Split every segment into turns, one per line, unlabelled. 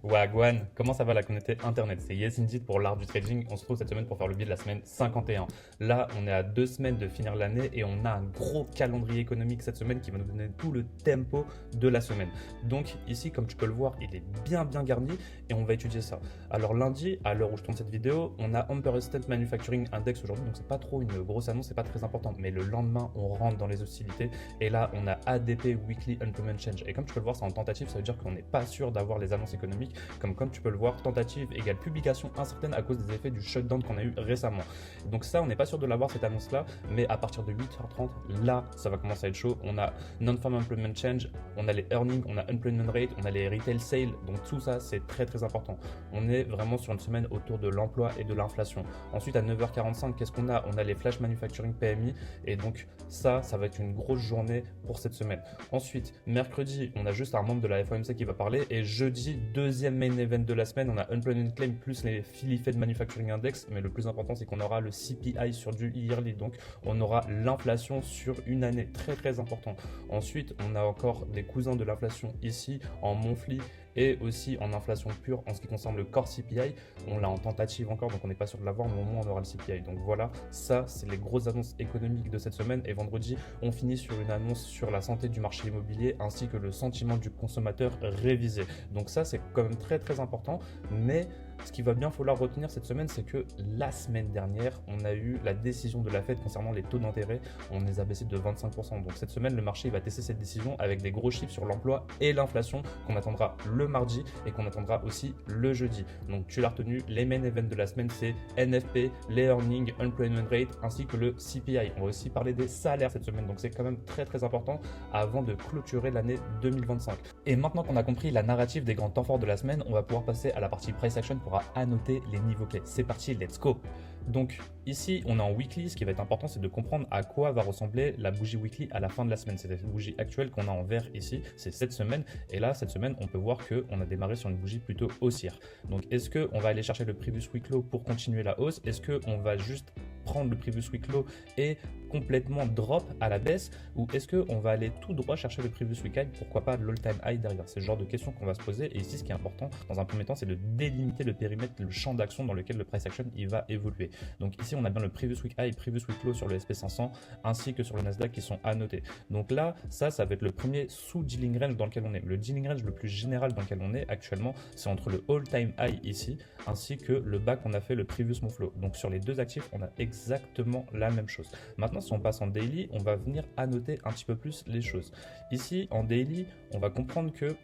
Wagwan, comment ça va la communauté internet? C'est Yes Indeed pour l'art du trading. On se retrouve cette semaine pour faire le bilan de la semaine 51. Là, on est à 2 semaines de finir l'année et on a un gros calendrier économique cette semaine qui va nous donner tout le tempo de la semaine. Donc ici, comme tu peux le voir, il est bien garni et on va étudier ça. Alors lundi, à l'heure où je tourne cette vidéo, on a Unprecedented Manufacturing Index aujourd'hui, donc c'est pas trop une grosse annonce, c'est pas très important. Mais le lendemain, on rentre dans les hostilités et là, on a ADP Weekly Employment Change. Et comme tu peux le voir, c'est en tentative, ça veut dire qu'on n'est pas sûr d'avoir les annonces économiques. Comme tu peux le voir, tentative égale publication incertaine à cause des effets du shutdown qu'on a eu récemment. Donc ça, on n'est pas sûr de l'avoir cette annonce-là, mais à partir de 8h30, là, ça va commencer à être chaud. On a non-farm employment change, on a les earnings, on a unemployment rate, on a les retail sales, donc tout ça, c'est très important. On est vraiment sur une semaine autour de l'emploi et de l'inflation. Ensuite, à 9h45, qu'est-ce qu'on a? On a les flash manufacturing PMI, et donc ça va être une grosse journée pour cette semaine. Ensuite, mercredi, on a juste un membre de la FOMC qui va parler, et jeudi, deuxième main event de la semaine, on a Unemployment Claim plus les Philly Fed Manufacturing Index, mais le plus important c'est qu'on aura le CPI sur du yearly, donc on aura l'inflation sur une année, très important. Ensuite, on a encore des cousins de l'inflation ici en monthly et aussi en inflation pure en ce qui concerne le core CPI. On l'a en tentative encore, donc on n'est pas sûr de l'avoir, mais au moins on aura le CPI. Donc voilà, ça c'est les grosses annonces économiques de cette semaine. Et vendredi, on finit sur une annonce sur la santé du marché immobilier ainsi que le sentiment du consommateur révisé. Donc ça c'est quand même très important, mais ce qui va bien falloir retenir cette semaine, c'est que la semaine dernière, on a eu la décision de la Fed concernant les taux d'intérêt. On les a baissés de 25%. Donc cette semaine, le marché va tester cette décision avec des gros chiffres sur l'emploi et l'inflation qu'on attendra le mardi et qu'on attendra aussi le jeudi. Donc tu l'as retenu, les main events de la semaine, c'est NFP, les earnings, unemployment rate ainsi que le CPI. On va aussi parler des salaires cette semaine. Donc c'est quand même très important avant de clôturer l'année 2025. Et maintenant qu'on a compris la narrative des grands temps forts de la semaine, on va pouvoir passer à la partie price action pour annoter les niveaux clés. C'est parti, let's go! Donc ici, on est en weekly. Ce qui va être important, c'est de comprendre à quoi va ressembler la bougie weekly à la fin de la semaine. C'est la bougie actuelle qu'on a en vert ici, c'est cette semaine. Et là, cette semaine, on peut voir qu'on a démarré sur une bougie plutôt haussière. Donc est-ce qu'on va aller chercher le previous week low pour continuer la hausse? Est-ce qu'on va juste prendre le previous week low et complètement drop à la baisse, ou est-ce qu'on va aller tout droit chercher le previous week high, pourquoi pas l'all-time high derrière? C'est le genre de questions qu'on va se poser. Et ici, ce qui est important dans un premier temps, c'est de délimiter le périmètre, le champ d'action dans lequel le price action il va évoluer. Donc ici, on a bien le previous week high, previous week low sur le SP500 ainsi que sur le Nasdaq qui sont annotés. Donc là, ça va être le premier sous-dealing range dans lequel on est. Le dealing range le plus général dans lequel on est actuellement, c'est entre le all-time high ici ainsi que le bas qu'on a fait, le previous move low. Donc sur les deux actifs, on a exactement la même chose. Maintenant, si on passe en daily, on va venir annoter un petit peu plus les choses. Ici, en daily, on va comprendre que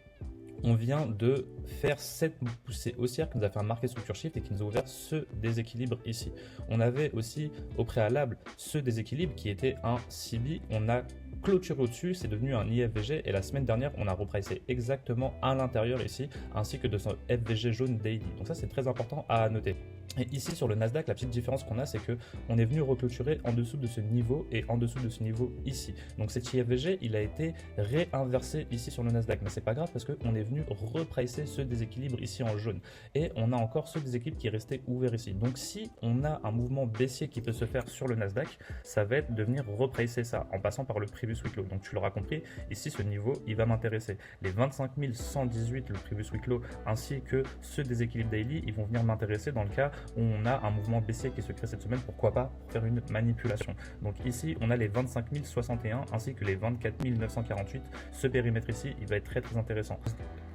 on vient de faire cette poussée haussière qui nous a fait un marqué structure shift et qui nous a ouvert ce déséquilibre ici. On avait aussi au préalable ce déséquilibre qui était un CB. On a clôturé au-dessus, c'est devenu un IFVG et la semaine dernière, on a repricé exactement à l'intérieur ici, ainsi que de son FVG jaune daily. Donc ça, c'est très important à noter. Et ici sur le Nasdaq, la petite différence qu'on a, c'est que on est venu reclôturer en dessous de ce niveau et en dessous de ce niveau ici. Donc cet IFVG, il a été réinversé ici sur le Nasdaq, mais c'est pas grave parce qu'on est venu repricer ce déséquilibre ici en jaune. Et on a encore ce déséquilibre qui est resté ouvert ici. Donc si on a un mouvement baissier qui peut se faire sur le Nasdaq, ça va être de venir repricer ça en passant par le previous week low. Donc tu l'auras compris, ici ce niveau, il va m'intéresser. Les 25 118, le previous week low, ainsi que ce déséquilibre daily, ils vont venir m'intéresser dans le cas où on a un mouvement baissier qui se crée cette semaine, pourquoi pas pour faire une manipulation. Donc ici, on a les 25 061 ainsi que les 24 948. Ce périmètre ici, il va être très intéressant.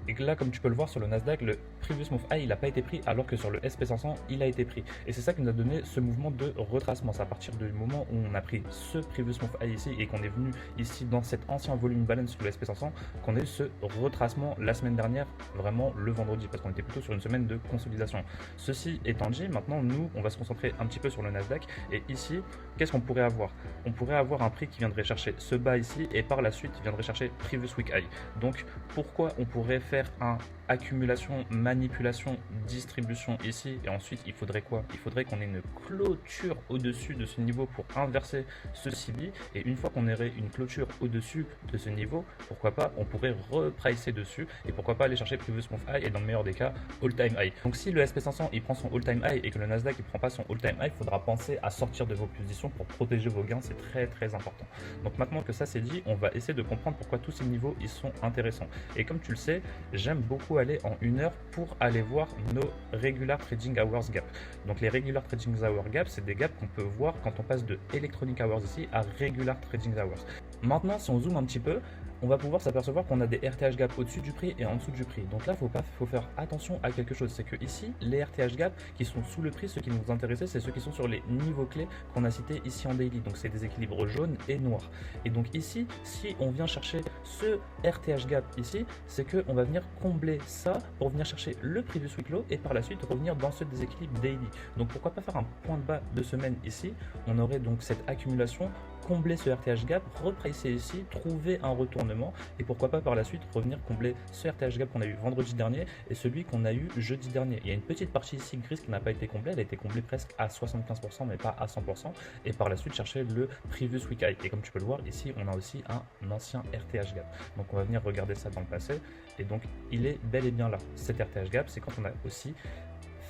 Et là, comme tu peux le voir sur le Nasdaq, le previous move high, il n'a pas été pris, alors que sur le SP500, il a été pris. Et c'est ça qui nous a donné ce mouvement de retracement. C'est à partir du moment où on a pris ce previous move high ici et qu'on est venu ici dans cet ancien volume balance sur le SP500, qu'on a eu ce retracement la semaine dernière, vraiment le vendredi, parce qu'on était plutôt sur une semaine de consolidation. Ceci étant dit, maintenant, nous, on va se concentrer un petit peu sur le Nasdaq. Et ici, qu'est-ce qu'on pourrait avoir? On pourrait avoir un prix qui viendrait chercher ce bas ici et par la suite, il viendrait chercher previous week high. Donc, pourquoi on pourrait faire un accumulation, manipulation, distribution ici et ensuite il faudrait quoi? Il faudrait qu'on ait une clôture au-dessus de ce niveau pour inverser ce CB, et une fois qu'on aurait une clôture au-dessus de ce niveau, pourquoi pas on pourrait repricer dessus et pourquoi pas aller chercher previous move high et dans le meilleur des cas all time high. Donc si le SP500 il prend son all time high et que le Nasdaq il prend pas son all time high, il faudra penser à sortir de vos positions pour protéger vos gains, c'est très important. Donc maintenant que ça c'est dit, on va essayer de comprendre pourquoi tous ces niveaux ils sont intéressants. Et comme tu le sais, j'aime beaucoup aller en 1 heure pour aller voir nos Regular Trading Hours Gap. Donc les Regular Trading Hours Gap, c'est des gaps qu'on peut voir quand on passe de Electronic Hours ici à Regular Trading Hours. Maintenant, si on zoome un petit peu, on va pouvoir s'apercevoir qu'on a des RTH gap au-dessus du prix et en dessous du prix. Donc là, faut faire attention à quelque chose. C'est que ici, les RTH gap qui sont sous le prix, ceux qui nous intéressaient, c'est ceux qui sont sur les niveaux clés qu'on a cités ici en daily. Donc c'est des équilibres jaunes et noirs. Et donc ici, si on vient chercher ce RTH gap ici, c'est qu'on va venir combler ça pour venir chercher le previous week low et par la suite revenir dans ce déséquilibre daily. Donc pourquoi pas faire un point de bas de semaine ici? On aurait donc cette accumulation, combler ce RTH gap, repricer ici, trouver un retournement et pourquoi pas par la suite revenir combler ce RTH gap qu'on a eu vendredi dernier et celui qu'on a eu jeudi dernier. Il y a une petite partie ici grise qui n'a pas été comblée, elle a été comblée presque à 75% mais pas à 100% et par la suite chercher le previous week high. Et comme tu peux le voir ici, on a aussi un ancien RTH gap. Donc on va venir regarder ça dans le passé et donc il est bel et bien là. Cet RTH gap, c'est quand on a aussi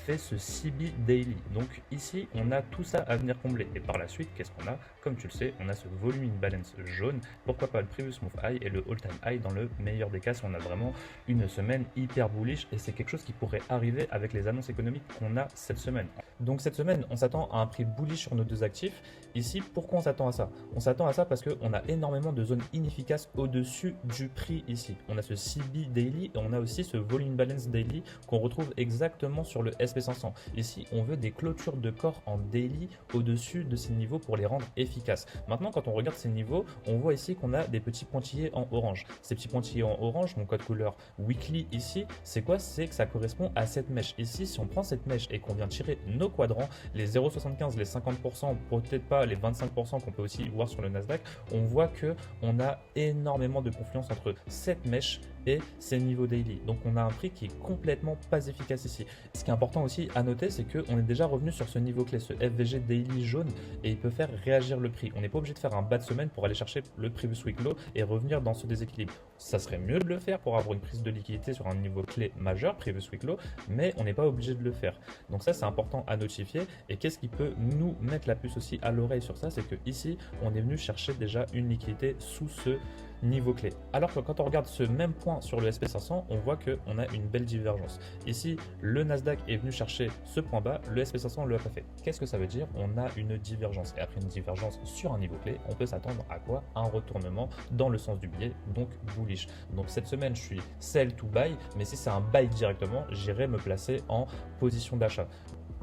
fait ce CB daily. Donc ici, on a tout ça à venir combler. Et par la suite, qu'est-ce qu'on a? Comme tu le sais, on a ce volume balance jaune. Pourquoi pas le previous move high et le all-time high dans le meilleur des cas si on a vraiment une semaine hyper bullish. Et c'est quelque chose qui pourrait arriver avec les annonces économiques qu'on a cette semaine. Donc cette semaine, on s'attend à un prix bullish sur nos deux actifs. Ici, pourquoi on s'attend à ça? On s'attend à ça parce qu'on a énormément de zones inefficaces au-dessus du prix ici. On a ce CB daily et on a aussi ce volume balance daily qu'on retrouve exactement sur le SP500. Ici, on veut des clôtures de corps en daily au-dessus de ces niveaux pour les rendre efficaces. Maintenant, quand on regarde ces niveaux, on voit ici qu'on a des petits pointillés en orange. Ces petits pointillés en orange, mon code couleur weekly ici, c'est quoi? C'est que ça correspond à cette mèche. Ici, si on prend cette mèche et qu'on vient tirer nos quadrants, les 0,75, les 50%, peut-être pas les 25% qu'on peut aussi voir sur le Nasdaq, on voit que on a énormément de confluence entre cette mèche et ces niveaux daily. Donc on a un prix qui est complètement pas efficace ici. Ce qui est important aussi à noter, c'est qu'on est déjà revenu sur ce niveau clé, ce FVG daily jaune, et il peut faire réagir le prix. On n'est pas obligé de faire un bas de semaine pour aller chercher le previous week low et revenir dans ce déséquilibre. Ça serait mieux de le faire pour avoir une prise de liquidité sur un niveau clé majeur, previous week low, mais on n'est pas obligé de le faire. Donc ça, c'est important à notifier. Et qu'est-ce qui peut nous mettre la puce aussi à l'oreille sur ça, c'est que ici, on est venu chercher déjà une liquidité sous ce niveau clé. Alors que quand on regarde ce même point sur le SP500, on voit qu'on a une belle divergence. Ici, le Nasdaq est venu chercher ce point bas, le SP500 ne l'a pas fait. Qu'est-ce que ça veut dire? On a une divergence. Et après une divergence sur un niveau clé, on peut s'attendre à quoi? Un retournement dans le sens du biais, donc bullish. Donc cette semaine, je suis sell to buy, mais si c'est un buy directement, j'irai me placer en position d'achat.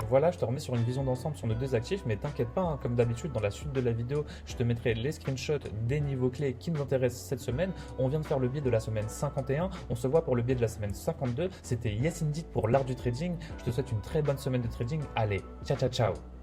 Voilà, je te remets sur une vision d'ensemble sur nos deux actifs, mais t'inquiète pas, hein, comme d'habitude, dans la suite de la vidéo, je te mettrai les screenshots des niveaux clés qui nous intéressent cette semaine. On vient de faire le biais de la semaine 51, on se voit pour le biais de la semaine 52. C'était Yes Indeed pour l'art du trading. Je te souhaite une très bonne semaine de trading. Allez, ciao ciao ciao.